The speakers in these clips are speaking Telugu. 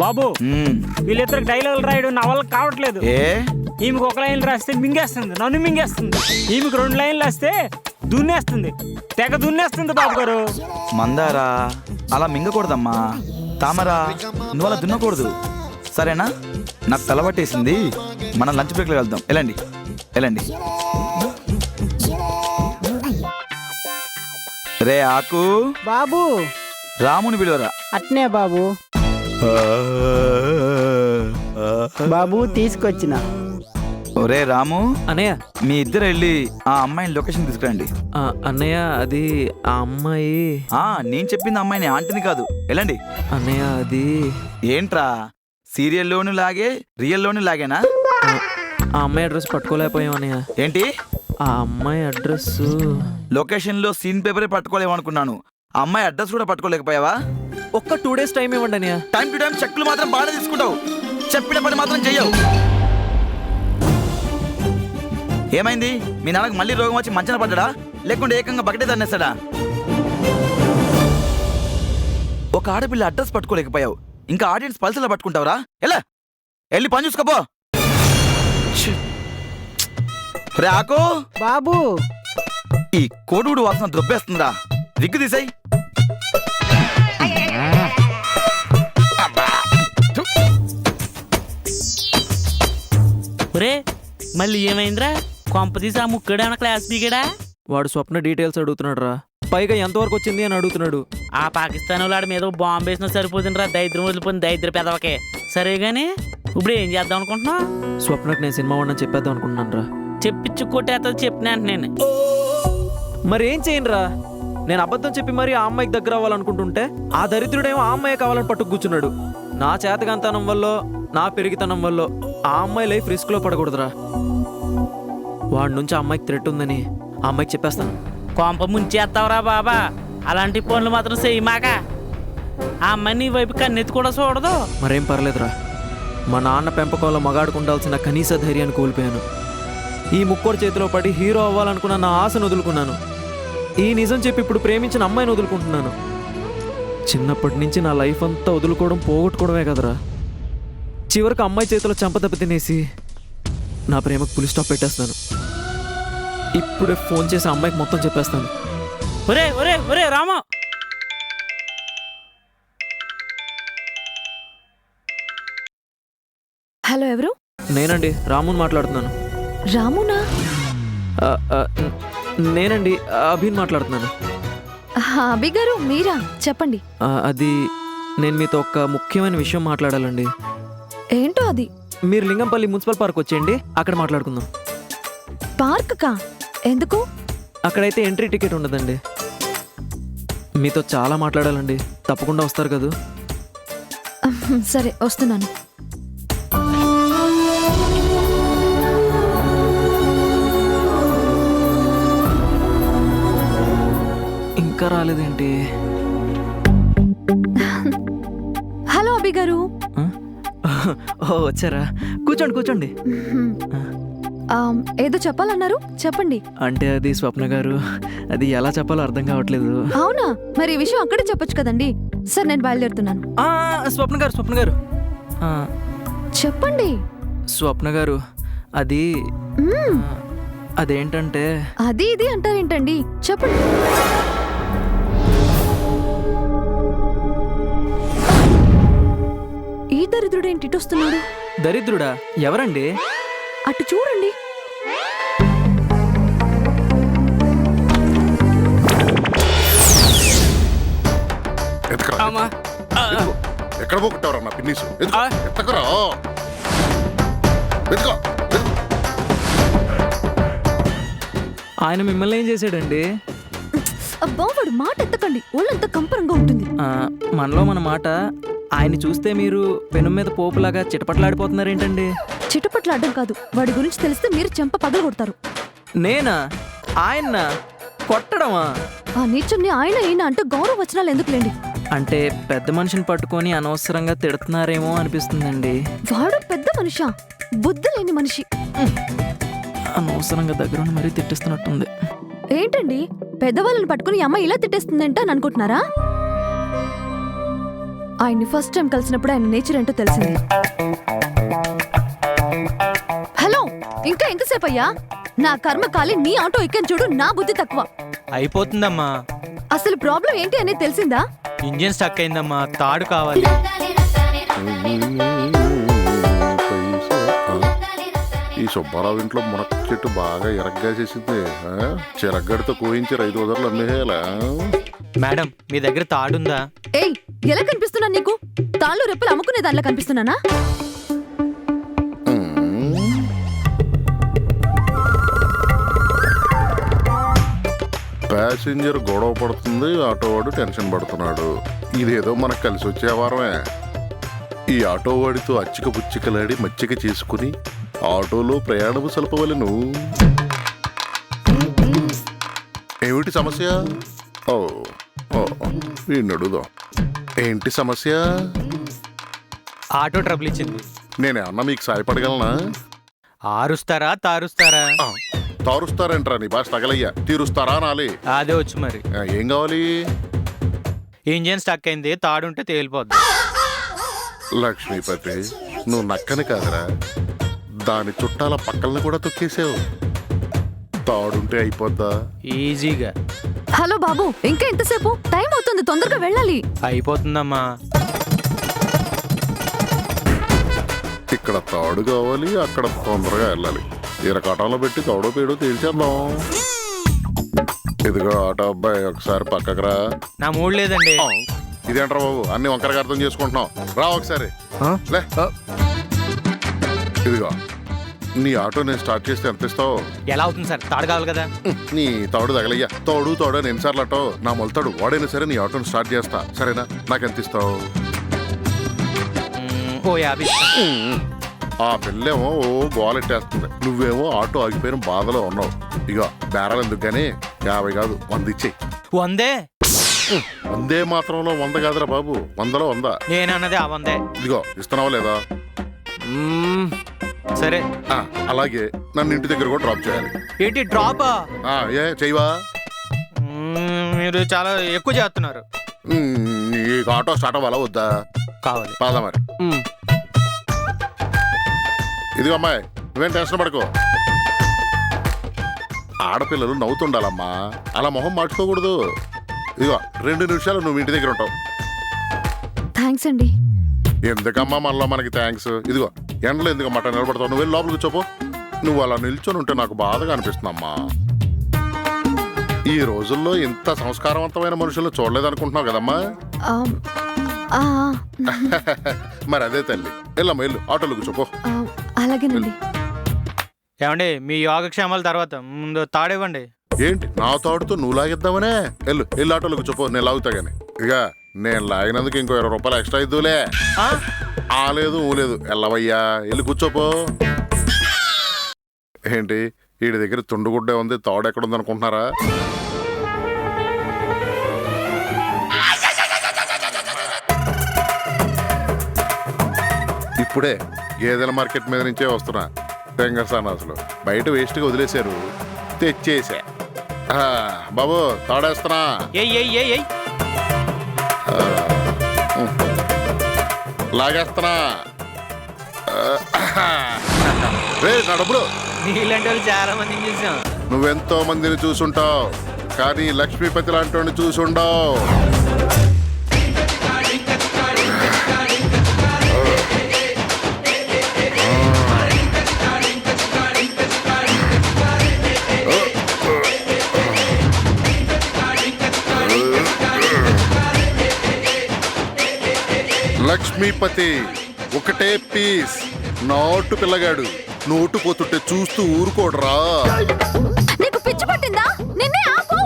బాబు వీళ్ళిద్దరికి డైలాగులు రాయడం నా వల్ల కావట్లేదు. ఈమెకు ఒక లైన్ రాస్తే మింగేస్తుంది, నన్ను మింగేస్తుంది. ఈమెకు 2 లైన్లు రాస్తే దున్నేస్తుంది, తెగ దున్నేస్తుంది. బాబు గారు మందారా అలా మింగకూడదమ్మా. తామరా నువ్వు అలా దున్నకూడదు, సరేనా? నాకు తలబట్టేసింది. మనం లంచ్ బ్రేక్లో వెళ్దాం. వెళ్ళండి వెళ్ళండి. రే ఆకు బాబు, రాముని పిలువరా. అట్నే బాబు. బాబు తీసుకొచ్చిన. ఒరే రాము అన్నయ్య, మీ ఇద్దరు వెళ్ళి ఆ అమ్మాయిని లొకేషన్ తీసుకురండి. అన్నయ్య అది ఆ అమ్మాయి. నేను చెప్పింది అమ్మాయిని, ఆంటీని కాదు. వెళ్ళండి. అన్నయ్య అది ఏంట్రా సీరియల్లోను లాగే రియల్లోను లాగేనా? ఆ అమ్మాయి అడ్రస్ పట్టుకోలేకపోయాం అన్నయ్య. ఏంటి? ఆ అమ్మాయి అడ్రస్ లొకేషన్ లో సీన్ పేపరే పట్టుకోలేమనుకున్నాను, ఆ అమ్మాయి అడ్రస్ కూడా పట్టుకోలేకపోయావా? ఒక్క 2 days టైం ఇవ్వండి అన్నయ్య. టైం టు టైం చెక్కులు మాత్రం బాగా తీసుకుంటావు, చెప్పిన పని మాత్రం చెయ్యవు. ఏమైంది? మీ నాన్నకు మళ్ళీ రోగం వచ్చి మంచన పడ్డా, లేకుంటే ఏకంగా బకెటే తన్నేస్తాడా? ఒక ఆడపిల్ల అడ్రస్ పట్టుకోలేకపోయావు, ఇంకా ఆడియన్స్ పల్సలా పట్టుకుంటావురా? ఎలా వెళ్ళి పని చూసుకోపో. రే ఆకు బాబు, ఈ కోడుగుడు వాసన దొబ్బేస్తుందిరా, దిగ్గు తీసాయి. ఒరే మళ్ళీ ఏమైందిరా? కొంప తీసి ఆ ముక్కడా క్లాస్ బీగడా? వాడు స్వప్న డీటెయిల్స్ అడుగుతున్నాడు రా. పైగా ఎంతవరకు వచ్చింది అని అడుగుతున్నాడు. ఆ పాకిస్తాన్ వాడి మీద బాంబు వేసినా సరిపోతుందిరా, దరిద్రం వదిలిపోయింది దరిద్ర పెదవకే. సరే గాని ఇప్పుడు ఏం చేద్దాం అనుకుంటున్నావు? స్వప్నకు నేను సినిమా వాడిని చెప్పేద్దాం అనుకుంటున్నాను రా. చెప్పించు కొట్టేస్తుంది చెప్పినా నేను. మరి ఏం చేయను రా? నేను అబద్ధం చెప్పి మరి ఆ అమ్మాయికి దగ్గర అవ్వాలనుకుంటుంటే ఆ దరిద్రుడేమో ఆ అమ్మాయి కావాలని పట్టుకు కూర్చున్నాడు. నా చేతకంతనం వల్ల, నా పెరిగితనం వల్ల ఆ అమ్మాయి లైఫ్ రిస్క్ లో పడకూడదురా. వాడి నుంచి ఆ అమ్మాయికి థ్రెట్ ఉందని ఆ అమ్మాయికి చెప్పేస్తాను. కొంప ముంచేస్తావురా బాబా, అలాంటి పనులు మాత్రం చెయ్యమాక. ఆ అమ్మాయి నీ వైపు కన్నెత్తి కూడా చూడదు. మరేం పర్లేదురా, మా నాన్న పెంపకంలో మగాడుకుండాల్సిన కనీస ధైర్యాన్ని కోల్పోయాను. ఈ ముక్కోడి చేతిలో పడి హీరో అవ్వాలనుకున్న నా ఆశను వదులుకున్నాను. ఈ నిజం చెప్పి ఇప్పుడు ప్రేమించిన అమ్మాయిని వదులుకుంటున్నాను. చిన్నప్పటి నుంచి నా లైఫ్ అంతా వదులుకోవడం పోగొట్టుకోవడమే కదరా. చివరికి అమ్మాయి చేతిలో చెంపదెబ్బ తినేసి నా ప్రేమకు పులి స్టాప్ పెట్టేస్తాను. ఇప్పుడే ఫోన్ చేసి అమ్మాయికి మొత్తం చెప్పేస్తాను. ఒరే ఒరే ఒరే రాము, హలో, ఎవరు? నేనండి, రాముని మాట్లాడుతున్నాను. రామునా? నేనండి, అభిన్ మాట్లాడుతున్నాను. అభి గారు మీరా? చెప్పండి. అది నేను మీతో ఒక ముఖ్యమైన విషయం మాట్లాడాలండి. ఏంటో అది? మీరు లింగంపల్లి మున్సిపల్ పార్క్ వచ్చేయండి, అక్కడ మాట్లాడుకుందాం. పార్క్ కా? ఎందుకు? అక్కడైతే ఎంట్రీ టికెట్ ఉండదండి. మీతో చాలా మాట్లాడాలండి, తప్పకుండా వస్తారు కదా? సరే వస్తున్నాను. ఇంకా రాలేదేంటి? హలో అభి గారు. ఓ వచ్చారా? కూర్చోండి కూర్చోండి. ఏదో చెప్పాలన్నారు, చెప్పండి. అంటే అది స్వప్న గారు, అది ఎలా చెప్పాలో అర్థం కావట్లేదు. అవునా? మరి ఈ విషయం అక్కడే చెప్పొచ్చు కదండి. సార్ నేను బయలుదేరుతున్నాను. స్వప్న గారు, స్వప్న గారు చెప్పండి. స్వప్న గారు, అది అదేంటంటే అది ఇది అంటారేంటండి, చెప్పండి. ఈ దరిద్రుడు ఏంటి ఇటు వస్తున్నాడు? దరిద్రుడా? ఎవరండి? అటు చూడండి. ఎక్కడ పోగొట్టావరా నా పిన్నీసు? ఎత్తకరా, ఆయన మిమ్మల్ని ఏం చేశాడండి? అబ్బా వాడు మాట ఎత్తకండి, ఒళ్ళంతా కంపరంగా ఉంటుంది. మనలో మన మాట. ఆయన చూస్తే మీరు పెను మీద పోపులాగా చిటపట్లాడిపోతున్నారేంటండి? చిటపట్లాడడం కాదు, వాడి గురించి తెలిస్తే మీరు చెంప పగలగొడతారు. నేనా? ఆయన కొట్టడమా? ఆ నీచుని ఆయన ఈయన అంటూ గౌరవ వచనాలు ఎందుకులేండి. అంటే పెద్ద మనిషిని పట్టుకొని అనవసరంగా తిడుతున్నారేమో అనిపిస్తుందండి. వాడు పెద్ద మనిషా, బుద్ధి లేని మనిషి. అనవసరంగా దగ్గర మరీ తిట్టిస్తున్నట్టుంది. ఏంటండి పెద్దవాళ్ళని పట్టుకుని ఈ అమ్మ ఇలా తిట్టేస్తుందంటే అని అనుకుంటున్నారా? ఆయన్ని ఫస్ట్ టైం కలిసినప్పుడు ఆయన నేచర్ ఏంటో తెలిసింది. హలో, ఇంకా ఎంతసేపు అయ్యా? నా కర్మ కాలి నీ ఆటో ఎక్కని చూడు, నా బుద్ధి తక్కువ. అయిపోతుందమ్మా. అసలు ప్రాబ్లం ఏంటి అనేది తెలిసిందా? ఇంజిన్ స్టక్ అయిందమ్మా, తాడు కావాలి. ఈ సుబ్బారావు ఇంట్లో మునక్క చెట్టు బాగా ఎరగ్గా చేసింది. చిరగ్గడితో కోయించి 5 వదర్లు అమ్మేయాలా? మేడం, మీ దగ్గర తాడుందా? ఏయ్, ఎలా కనిపిస్తున్నా నీకు? తాళ్ళు రెప్పలు అమ్ముకునే దానిలా కనిపిస్తున్నానా? ప్యాసింజర్ గొడవ పడుతుంది, ఆటో వాడు టెన్షన్ పడుతున్నాడు. ఇదేదో మనకు కలిసి వచ్చే వారమే. ఈ ఆటో వాడితో అచ్చిక పుచ్చికలాడి మచ్చిక చేసుకుని ఆటోలో ప్రయాణము సలపవలను. ఏమిటి సమస్య? ఓ వీడిని అడుగుదాం. ఏంటి సమస్య? ఆటో ట్రబుల్ ఇచ్చింది. నేనేమన్నా మీకు సాయపడగలనా? ఆరుస్తారా తారుస్తారా? తారుస్తారంట్రా, నీ భాష తగలయ్యా. తీరుస్తారా నాలి? అదే వచ్చు మరి. ఏం కావాలి? ఇంజిన్ స్టక్ అయింది, తాడుంటే తేలిపోద్ది. లక్ష్మీపతి, నువ్వు నక్కని కాదురా, దాని చుట్టాల పక్కల్ని కూడా తొక్కేసావు. తాడుంటే అయిపోద్దా? ఈజీగా. హలో బాబు, ఇంకా ఎంతసేపు? టైం అవుతుంది, తొందరగా వెళ్ళాలి. అయిపోతుందమ్మా. ఇక్కడ తాడు కావాలి, అక్కడ తొందరగా వెళ్ళాలి. ఇరకాటంలో పెట్టి తాడో పేడో తేల్చేద్దాం. ఇదిగో ఆటో అబ్బాయి, ఒకసారి పక్కకు రా. నా మూడు లేదండి. ఇదేంట్రా బాబు, అన్ని వంకరగా అర్థం చేసుకుంటున్నావు. రా ఒకసారి లే. ఇదిగో నీ ఆటో నేను స్టార్ట్ చేస్తే ఎంత ఇస్తావు? ఎలా అవుతుంది సార్? తాడు కావాలి కదా. నీ తాడు తగలయ్యా. తాడు అని ఎన్నిసార్లు అట్టో, నా మొలతాడు వాడైనా సరే నీ ఆటోని స్టార్ట్ చేస్తా. సరేనా? నాకెంత ఇస్తావు? ఓ 50. ఆ పిల్లేమో ఓ గోలెట్టేస్తుంది, నువ్వేమో ఆటో ఆగిపోయిన బాధలో ఉన్నావు. ఇగో బేరాలు ఎందుకు గానీ 50 కాదు 100 ఇచ్చేయి. 100? 100 మాత్రంలో 100 కాదురా బాబు, 100లో 100. నేనన్నది ఆ 100. ఇదిగో ఇస్తున్నావా లేదా? సరే. అలాగే నన్ను ఇంటి దగ్గర కూడా డ్రాప్ చేయాలి. ఏంటి డ్రాపా? ఏ చెయ్యవా? మీరు చాలా ఎక్కువ చేస్తున్నారు. ఈ ఆటో స్టార్ట్ అవ్వాలా వద్దా? కావాలి. పాదా మరి. ఇదిగో అమ్మాయి, నువ్వేం టెన్షన్ పడుకో. ఆడపిల్లలు నవ్వుతుండాలమ్మా, అలా మొహం మార్చుకోకూడదు. ఇదిగో 2 నిమిషాలు నువ్వు ఇంటి దగ్గర ఉంటావు. థ్యాంక్స్ అండి. ఎందుకమ్మా మళ్ళా మనకి థ్యాంక్స్? ఇదిగో ఎండలో ఎందుకమ్మా నిలబడతావు? నువ్వు వెళ్ళి లోపలికి కూర్చోపో. నువ్వు అలా నిల్చొని ఉంటే నాకు బాధగా అనిపిస్తుందమ్మా. ఈ రోజుల్లో ఇంత సంస్కారవంతమైన మనుషులు చూడలేదనుకుంటున్నావు కదమ్మా. మరి అదే తల్లి, వెళ్ళమ్మా వెళ్ళు, ఆటోలో కూర్చోపో. అలాగేనండి. ఏమండి, మీ యోగక్షేమాల తర్వాత ముందు తాడివ్వండి. ఏంటి నా తాడుతో నువ్వు లాగిద్దామనే? వెళ్ళు ఆటోలో కూర్చోపో, నేను లాగుతా గానీ. ఇక నేను లాగినందుకు ఇంకో 20 రూపాయలు ఎక్స్ట్రా ఇద్దులే. లేదు లేదు, వెళ్ళవయ్యా, వెళ్ళి కూర్చోపో. ఏంటి వీడి దగ్గర తుండుగుడ్డే ఉంది, తాడు ఎక్కడుంది అనుకుంటున్నారా? ఇప్పుడే గేదెల మార్కెట్ మీద నుంచే వస్తున్నా. తెంగసానాసులు బయట వేస్ట్గా వదిలేశారు, తెచ్చేసా. బాబు తాడేస్తున్నా. లాగేస్తున్నా. రే నా డబ్బులు. నీలాంటి వాళ్ళు చాలా మందిని చూసాం. నువ్వెంతో మందిని చూసుంటావు, కానీ లక్ష్మీపతి లాంటి వాడిని చూసుండవు. లక్ష్మీపతి ఒకటే పీస్, నాటు పిల్లగాడు. నోటు పోతుంటే చూస్తూ ఊరుకోడరా. నీకు పిచ్చి పట్టిందా? నిన్నే ఆపు.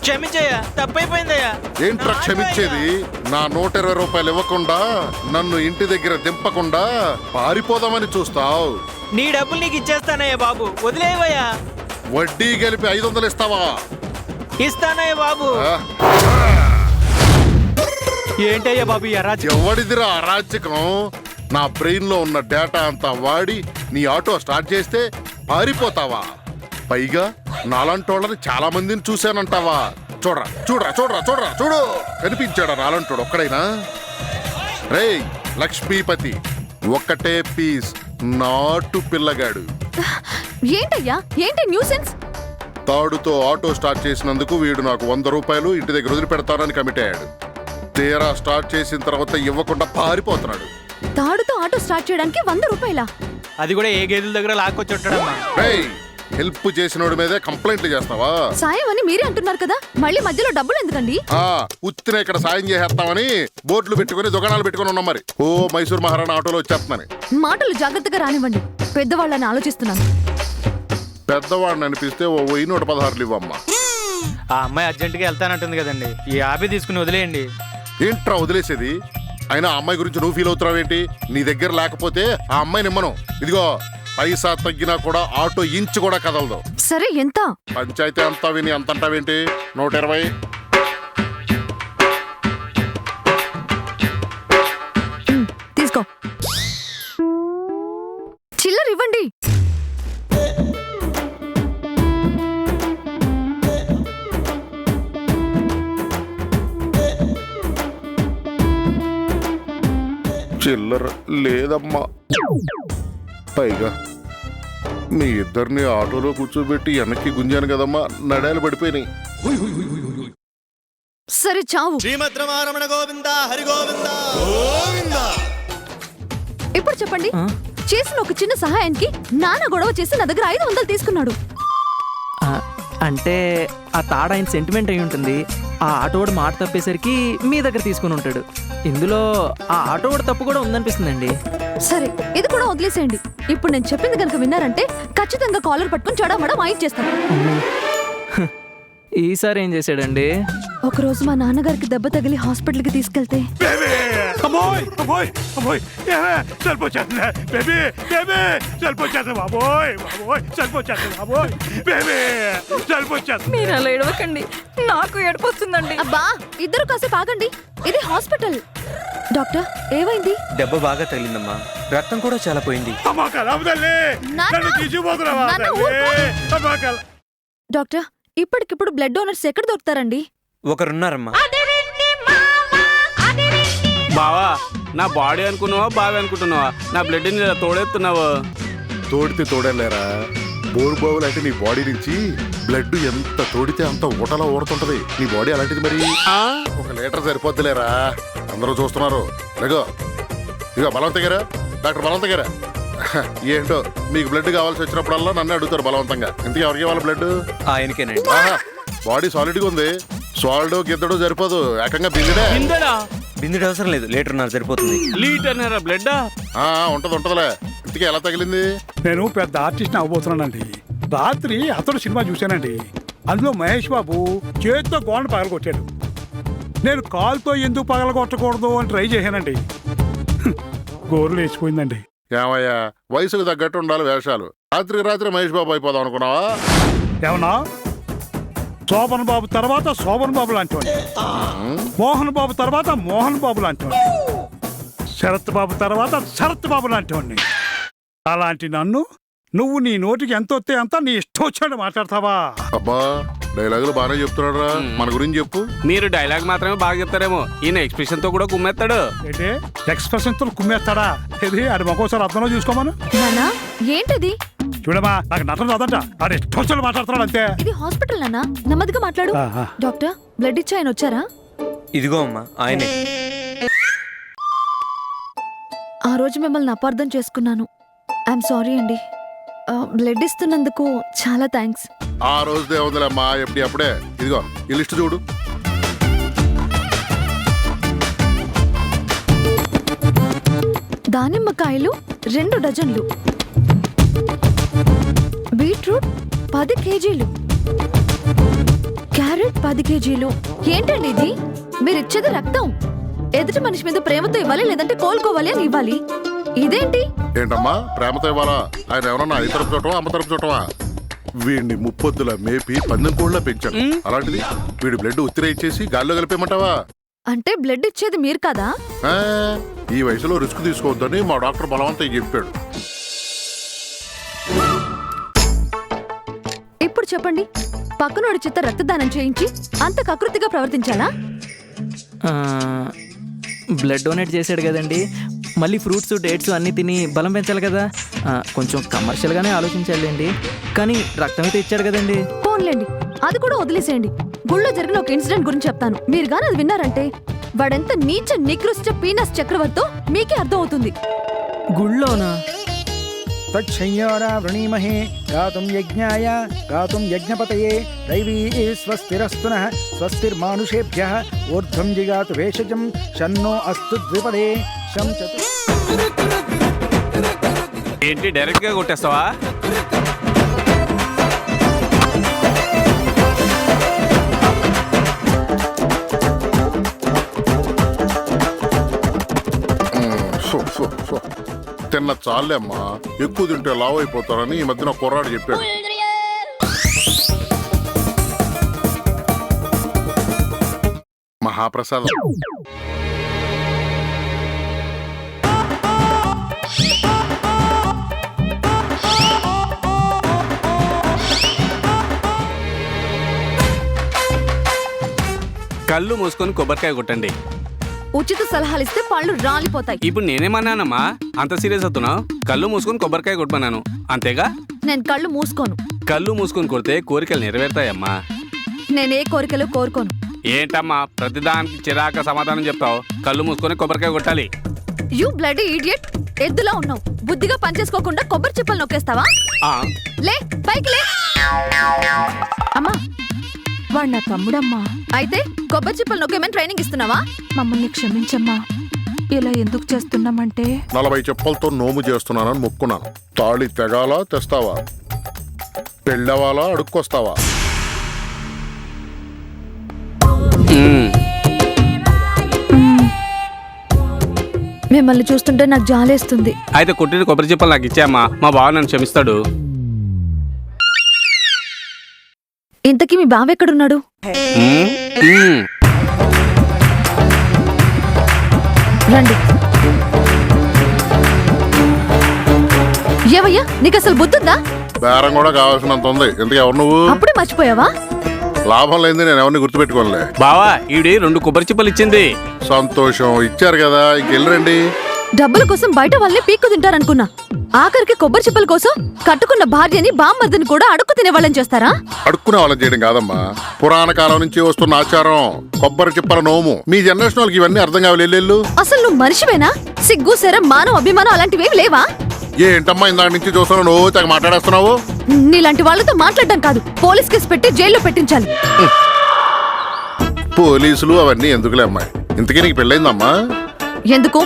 క్షమించయ్యా, తప్పైపోయిందయ్యా. ఏంట్రా క్షమించేది? నా 120 రూపాయలు ఇవ్వకుండా, నన్ను ఇంటి దగ్గర దింపకుండా పారిపోదామని చూస్తావు. నీ డబ్బులు నీకు ఇచ్చేస్తానయ్యా బాబు, వదిలేవయ్యా. వడ్డీ కలిపి 500 ఇస్తావా? ఇస్తానయ్య బాబు. ఆ? ఏంటయ్యా బాబు ఈ అరాచకం? ఎవడిదిరా అరాచకం? నా బ్రెయిన్ లో ఉన్న డేటా అంతా వాడి నీ ఆటో స్టార్ట్ చేస్తే పారిపోతావా? పైగా నాలంటోళ్ళని చాలా మందిని చూశానంటావా? చూడరా చూడరా చూడరా చూడరా చూడు, కనిపించాడా నాలంటోడు ఒక్కడైనా? రేయ్ లక్ష్మీపతి, ఒక్కటే పీస్ నాటు పిల్లగాడు. ఏంటయ్యా ఏంటి న్యూసెన్స్? తాడుతో ఆటో స్టార్ట్ చేసినందుకు వీడు నాకు 100 రూపాయలు ఇంటి దగ్గర వదిలిపెడతానని కమిట్ అయ్యాడు. తీరా స్టార్ట్ చేసిన తర్వాత ఇవ్వకుండా పారిపోతున్నాడు. తాడుతో ఆటో స్టార్ట్ చేయడానికి 100 రూపాయలా? అది కూడా ఏ గేదెల దగ్గర లాక్కొచ్చి ఉంటాడమ్మా. రేయ్ హెల్ప్ చేసినోడి మీదే కంప్లైంట్లు చేస్తావా? సాయం అని మీరే అంటున్నారు కదా, మళ్ళీ మధ్యలో డబ్బులు ఎందుకండి? ఉత్తినే ఇక్కడ సాయం చేసేస్తామని బోర్డులు పెట్టుకుని దుకాణాలు పెట్టుకుని ఉన్నాం. మరి ఓ మైసూర్ మహారాణా ఆటోలో వచ్చేస్తున్నాను. మాటలు జాగ్రత్తగా రానివ్వండి, పెద్దవాళ్ళని ఆలోచిస్తున్నాను. పెద్దవాడిని అనిపిస్తే ఓ 116 ఇవ్వమ్మా. ఆ అమ్మాయి అర్జెంటుగా వెళ్తానంటుంది కదండి, ఈ యాభై తీసుకుని వదిలేయండి. ఏంట్రా వదిలేసేది? అయినా ఆ అమ్మాయి గురించి నువ్వు ఫీల్ అవుతున్నావేంటి? నీ దగ్గర లేకపోతే ఆ అమ్మాయిని ఇమ్మను. ఇదిగో పైసా తగ్గినా కూడా ఆటో ఇంచు కూడా కదలదు. సరే ఎంత? పంచాయతీ అంతా విని అంత అంటావేంటి? 120. తీసుకో. చిల్లర ఇవ్వండి. చిల్లర లేదమ్మా. పైగా మీ ఇద్దరిని ఆటోలో కూర్చోబెట్టి వెనక్కి గుంజాను కదమ్మా, నడాలు పడిపోయినాయి. సరే చావు. ఇప్పుడు చెప్పండి, చేసిన ఒక చిన్న సహాయానికి నాన్న గొడవ చేసి నా దగ్గర 500 తీసుకున్నాడు. అంటే ఆ తాడ ఆయన సెంటిమెంట్ అయి ఉంటుంది. ఆ ఆటోవాడు మాట తప్పేసరికి మీ దగ్గర తీసుకుని ఉంటాడు. ఇందులో ఆ ఆటోవాడు తప్పు కూడా ఉందనిపిస్తుందండి. సరే ఇది కూడా వదిలేసేయండి. ఇప్పుడు నేను చెప్పింది కనుక విన్నారంటే ఖచ్చితంగా కాలర్ పట్టుకుని చడమడ వాయించేస్తాను. ఈసారి ఏం చేశాడండి? ఒకరోజు మా నాన్నగారికి దెబ్బ తగిలి హాస్పిటల్కి తీసుకెళ్తే మీరు అలా ఏడవకండి, నాకు ఏడుపు వస్తుందండి. అబ్బా ఇద్దరు కాసేపు ఆగండి, ఇది హాస్పిటల్. డాక్టర్ ఏమైంది? దెబ్బ బాగా తగిలిందమ్మా, రక్తం కూడా చాలా పోయింది. డాక్టర్ ఇప్పటికిప్పుడు బ్లడ్ డోనర్స్ ఎక్కడ దొరుకుతారండి? ఒకరున్నారమ్మా. బావా నా బాడీ అనుకున్నావా బావి అనుకుంటున్నావా? నా బ్లడ్ ని తోడెత్తున్నావా? తోడితే తోడలేరా, బోరు బావులు అంటే నీ బాడీ నుంచి బ్లడ్ ఎంత తోడితే అంత ఊటలా ఊరుతుంటది. నీ బాడీ అలాంటిది. మరి 1 లీటర్ సరిపోద్దులేరా, అందరూ చూస్తున్నారు. లేగో ఇగో బలవంత గారా, డాక్టర్ బలవంత గారా, ఏంటో మీకు బ్లడ్ కావాల్సి వచ్చినప్పుడల్లా నన్ను అడుగుతారు బలవంతంగా. ఇంతకీ ఎవరికి ఇవ్వాలి బ్లడ్? ఆయనకేనండి. బాడీ సాలిడ్ గా ఉంది, సాల్డ్ గిద్దడు సరిపోదు, ఏకంగా బిందుడే. బిందుడు అవసరం లేదు, 1.5 సరిపోతుంది. లీటర్ బ్లడ్ ఉంటదిలే. ఇంతకీ ఎలా తగిలింది? నేను పెద్ద ఆర్టిస్ట్ అవ్వబోతున్నానండి. రాత్రి అతడు సినిమా చూశానండి. అందులో మహేష్ బాబు చేతితో గోడను పగలగొట్టాడు. నేను కాలుతో ఎందుకు పగలగొట్టకూడదు అని ట్రై చేశానండి. గోరు లేచిపోయిందండి. ఏమయ్యా, వయసుకు తగ్గట్టు ఉండాలి వేషాలు. రాత్రికి రాత్రి మహేష్ బాబు అయిపోదాం అనుకున్నావా? ఏమన్నా శోభన్ బాబు తర్వాత శోభన్ బాబు లాంటి మోహన్ బాబు తర్వాత మోహన్ బాబు లాంటి శరత్ బాబు తర్వాత శరత్ బాబు లాంటి అలాంటి నన్ను నువ్వు నీ నోటికి ఎంత వస్తే అంత నీ ఇష్టం వచ్చాడు మాట్లాడతావా? అబ్బా డైలాగులు బాగానే చెప్తున్నాడు. మన గురించి చెప్పు. మీరు డైలాగ్ మాత్రమే బాగా చెప్తారేమో, ఈయన ఎక్స్ప్రెషన్ తో కూడా కుమ్మేస్తాడు. ఏంటి ఎక్స్ప్రెషన్ తో కుమ్మేస్తాడా? ఇది అది ఒక్కోసారి అర్థంలో చూసుకోమను. నాన్నా ఏంటిది? చూడమా, నాకు నటన రాదంట, అది ఇష్టం వచ్చాడు మాట్లాడుతున్నాడు అంతే. ఇది హాస్పిటల్ నాన్నా, నెమ్మదిగా మాట్లాడు. డాక్టర్ బ్లడ్ ఇచ్చి ఆయన వచ్చారా? ఇదిగో అమ్మా ఆయనే. ఆ రోజు మిమ్మల్ని అపార్థం చేసుకున్నాను. ఐఎమ్ సారీ అండి. బ్లడ్ ఇస్తున్నందుకు చాలా థ్యాంక్స్. ఆ రోజుదే ఉందిలేమ్మా, అప్పుడే. ఇదిగో ఈ లిస్ట్ చూడు. దానిమ్మకాయలు 2 డజన్లు, బీట్రూట్ 10 కేజీలు, క్యారెట్ 10 కేజీలు. ఏంటండి ఇది? మీరిచ్చేది రక్తం. ఎదుటి మనిషి మీద ప్రేమతో ఇవ్వాలి, లేదంటే కోలుకోవాలి అని ఇవ్వాలి. ఇదేంటి? ఏంటమ్మా ప్రేమతో ఇవ్వాలా? ఆయన ఎవరన్నా 5 తరపు చూడటమా, అమ్మ తరపు చూడటమా? వీడిని ముప్పొద్దుల మేపి 12 కోళ్ళ పెంచాను. అలాంటిది వీడి బ్లడ్ ఉత్తిరే ఇచ్చేసి గాల్లో కలిపేయమంటావా? అంటే బ్లడ్ ఇచ్చేది మీరు కదా? ఆ, ఈ వయసులో రిస్క్ తీసుకోవద్దని మా డాక్టర్ బలవంతం చెప్పాడు. ఇప్పుడు చెప్పండి, పక్కనోడి చేత రక్తదానం చేయించి అంత కకృతిగా ప్రవర్తించాలా? బ్లడ్ డొనేట్ చేశాడు కదండి, మళ్ళీ ఫ్రూట్స్ డేట్స్ అన్నీ తిని బలం పెంచాలి కదా. కొంచెం కమర్షియల్గానే ఆలోచించాలండి, కానీ రక్తం అయితే ఇచ్చాడు కదండి. పోన్లేండి, అది కూడా వదిలేసేయండి. గుళ్ళో జరిగిన ఒక ఇన్సిడెంట్ గురించి చెప్తాను, మీరు గాని అది విన్నారంటే వాడెంత నీచ నికృష్ట పీనస్ చక్రవర్తో మీకే అర్థం అవుతుంది. గుళ్ళోనా? తచ్చయ్యారా వృణీమహే గాతుం యజ్ఞాయ గాతుం యజ్ఞపతయే దైవీ స్వస్తిరస్తునః స్వస్తిర్మానుషేభ్యః ఊర్ధ్వం జిగాతు వేషజం షన్నో అస్తు ద్విపదే శం చతు. ఏంటి డైరెక్ట్ గా కొట్టేస్తావా? తిన్న చాలే అమ్మా, ఎక్కువ తింటే లావు అయిపోతారని ఈ మధ్యన కుర్రాడు చెప్పాడు. మహాప్రసాదం. కళ్ళు మూసుకొని కొబ్బరికాయ కొట్టండి. ఉచిత సలహాలు ఇస్తే పళ్ళు రాలిపోతాయి. ఇప్పుడు నేనేమన్నానమ్మా అంత సీరియస్ అవుతున్నావు? కళ్ళు మూసుకొని కొబ్బరికాయ కొట్టమన్నాను అంతేగా. నేను కళ్ళు మూసుకోను. కళ్ళు మూసుకొని కొడితే కోరికలు నెరవేరుతాయమ్మా. నేనే కోరికలు కోరుకోను. ఏంటమ్మా ప్రతిదానికి చిరాక సమాధానం చెప్తావు? కళ్ళు మూసుకొని కొబ్బరికాయ కొట్టాలి. యూ బ్లడీ ఇడియట్, ఎద్దులా ఉన్నావు. బుద్ధిగా పనిచేసుకోకుండా కొబ్బరి చిప్పలు నొక్కేస్తావా? లే పైకి లే. అమ్మా, వాడు నా తమ్ముడమ్మా. అయితే కొబ్బరి చిప్పలు నొక్కేమని ట్రైనింగ్ ఇస్తున్నావా? మమ్మల్ని క్షమించమ్మా, ఇలా ఎందుకు చేస్తున్నామంటే 40 చెప్పలతో నోము చేస్తున్నానని మొక్కున్నాను. తాళి తెగాలా తెస్తావా? పెళ్ళవాలా అడుక్కొస్తావా? మిమ్మల్ని చూస్తుంటే నాకు జాలేస్తుంది. అయితే కొట్టిన కొబ్బరి చెప్పలు నాకు ఇచ్చామ్మా, మా బావ నన్ను క్షమిస్తాడు. ఇంతకీ మీ బావ ఎక్కడున్నాడు? రండి. ఏవయ్యా, నీకు అసలు బుద్ధుందా? బేరం కూడా కావాల్సినంత ఉంది. ఎందుకు ఎవరు నువ్వు? అప్పుడే మర్చిపోయావా? లాభం లేని నేను ఎవరిని గుర్తుపెట్టుకోలే. బావా ఈవిడి 2 కొబ్బరి చిప్పలు ఇచ్చింది. సంతోషం, ఇచ్చారు కదా, ఇంకెళ్ళరండి. డబ్బుల కోసం బయట వాళ్ళే పీక్కు తింటారనుకున్నా, ఆఖరికి కొబ్బరి చిప్పల కోసం కట్టుకున్న భార్యని బామ్మర్దిని కూడా అడుక్కు తినేవాళ్ళని చేస్తారా? అడుక్కునే వాళ్ళని చేయడం కాదమ్మా, పురాణ కాలం నుంచి వస్తున్న ఆచారం. కొబ్బరి చిప్పల నోము. మీ జనరేషన్ వాళ్ళకి ఇవన్నీ అర్థం కావాలి. అసలు నువ్వు మనిషివేనా? సిగ్గు శరం మానవ అభిమానం అలాంటివేవి లేవా? ఏంటమ్మా ఇందాక నుంచి చూస్తున్నావు, నువ్వు తెగ మాట్లాడేస్తున్నావు. నీలాంటి వాళ్ళతో మాట్లాడడం కాదు, పోలీస్ కేసు పెట్టి జైల్లో పెట్టించాలి. పోలీసులు అవన్నీ ఎందుకులే అమ్మాయి. ఇంతకీ నీకు పెళ్ళైందమ్మా? ఎందుకు?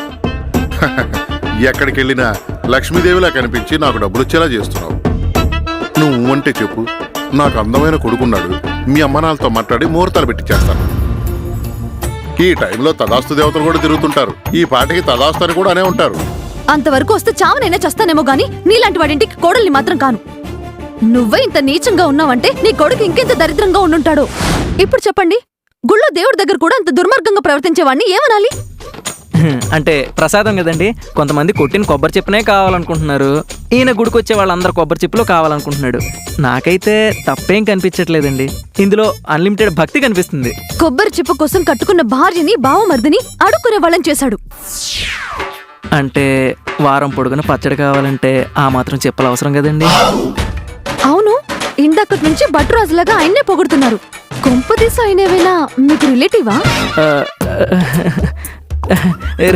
ఎక్కడికి వెళ్ళినా లక్ష్మీదేవిలా కనిపించి నాకు డబ్బులు వచ్చేలా చేస్తున్నావు. నువ్వు అంటే చెప్పు, నాకు అందమైన కొడుకున్నాడు, మీ అమ్మ నాన్నలతో మాట్లాడి ముహూర్తాలు పెట్టించేస్తాను. ఈ టైంలో తదాస్తు దేవతలు కూడా తిరుగుతుంటారు. ఈ పాటికి తదాస్తు అని కూడా అనే ఉంటారు. అంతవరకు వస్తే చావనైనా చస్తానేమో గాని నీలాంటి వాడింటికి కోడల్ని మాత్రం కాను. నువ్వే ఇంత నీచంగా ఉన్నావంటే నీ కొడుకు ఇంకెంత దరిద్రంగా ఉండుంటాడు. ఇప్పుడు చెప్పండి, గుళ్ళో దేవుడి దగ్గర కూడా అంత దుర్మార్గంగా ప్రవర్తించేవాడిని ఏమనాలి? అంటే ప్రసాదం కదండి, కొంతమంది కొట్టిన కొబ్బరి చిప్పనే కావాలనుకుంటున్నారు. ఈయన గుడికొచ్చే వాళ్ళందరూ కొబ్బరి చిప్పలు కావాలనుకుంటున్నాడు. నాకైతే తప్పేం కనిపించట్లేదండి, ఇందులో అన్లిమిటెడ్ భక్తి కనిపిస్తుంది. కొబ్బరి చిప్ప కోసం కట్టుకున్న భార్యని బావమర్దిని అడుక్కునే వాళ్ళని చేశాడు. అంటే వారం పొడుగున పచ్చడి కావాలంటే ఆ మాత్రం చెప్పలు అవసరం కదండి. అవును, ఇందాకటి నుంచి భట్రాజులాగా ఆయన్నే పొగుడుతున్నారు. కొంపదీసి ఆయనేమైనా మీకు రిలేటివా?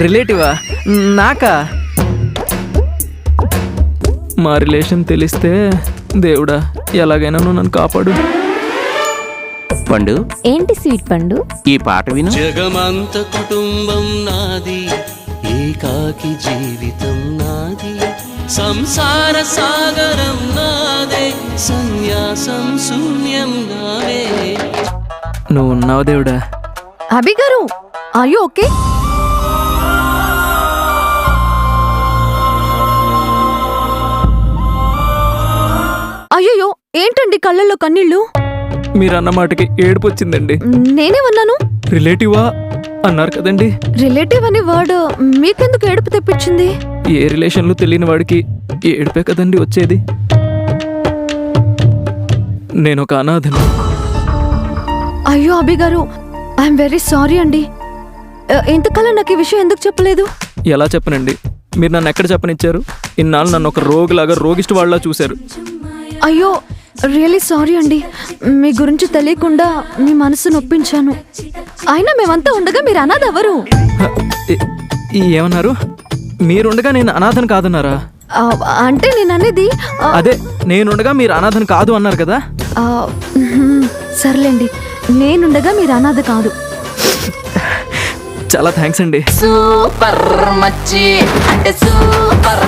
రిలేటివా? నాకా? మా రిలేషన్ తెలిస్తే దేవుడా ఎలాగైనా నువ్వు నన్ను కాపాడు. పండు, ఏంటి స్వీట్ పండు? ఈ పాట విను. జగమంత కుటుంబం నాది, ఏకాకి జీవితం నాది, సంసార సాగరం నాదే, సన్యాసం శూన్యం నావే. నువ్వు ఉన్నావు దేవుడా. అభి గారు, ఆర్ యు ఓకే? అయ్యో, ఏంటండి కళ్ళల్లో కన్నీళ్ళు? మీరన్న మాటకి ఏడుపు వచ్చిందండి. నేనేమన్నాను? రిలేటివా అన్నారు కదండి. రిలేటివ్ అనే వర్డ్ మీకెందుకు ఏడుపు తెప్పించింది? ఏ రిలేషన్లు తెలియని వాడికి ఏడుపే కదండి వచ్చేది. నేను ఒక అనాథను. అయ్యో అభి గారు, ఐఎమ్ వెరీ సారీ అండి. ఇంతకాలం నాకు ఈ విషయం ఎందుకు చెప్పలేదు? ఎలా చెప్పనండి? మీరు నన్ను ఎక్కడ చెప్పనిచ్చారు? ఇన్నాళ్ళు నన్ను ఒక రోగిలాగా రోగిష్టి వాళ్ళ చూశారు. అయ్యో రియలీ సారీ అండి. మీ గురించి తెలియకుండా మీ మనసు నొప్పించాను. అయినా మేమంతా ఉండగా మీరు అనాథ ఎవరు? ఏమన్నారు? మీరుండగా నేను అనాథను కాదన్నారా? అంటే నేను అనేది అదే, నేనుండగా మీరు అనాథను కాదు అన్నారు కదా. సర్లేండి, నేనుండగా మీరు అనాథ కాదు. చాలా థ్యాంక్స్ అండి. సూపర్ మచ్చి అంటే సూపర్